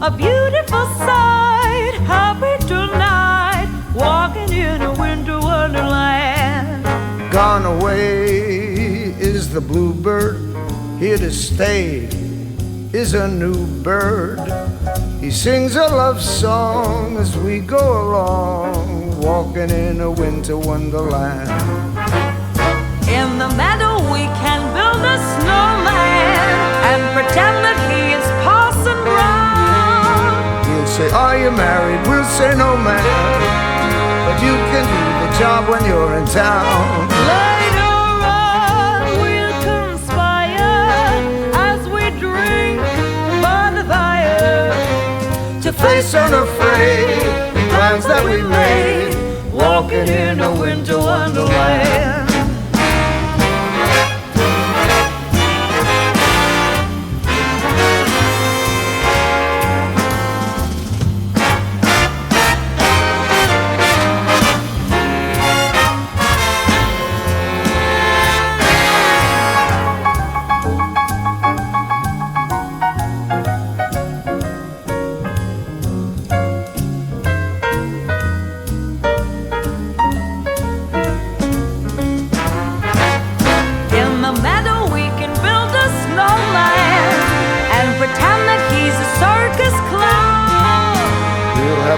a beautiful sight. Happy tonight, walking in a winter wonderland. Gone away is the bluebird, here to stay is a new bird. He sings a love song as we go along, walking in a winter wonderland. In the meadow we can build a snowman and pretend that he is Parson Brown. He'll say, are you married? We'll say, no, man, but you can do the job when you're in town. Later on we'll conspire as we drink by the fire To face unafraid the plans that we made, walking in a winter wonderland.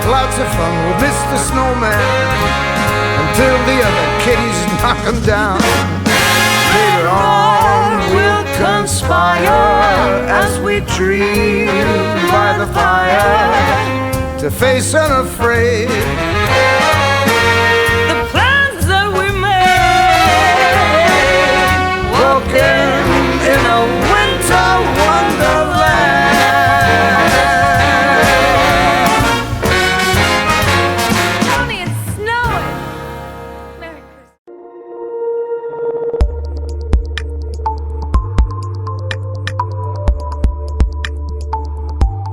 Lots of fun with Mr. Snowman until the other kitties knock him down. Later on we'll conspire as we dream by the fire to face unafraid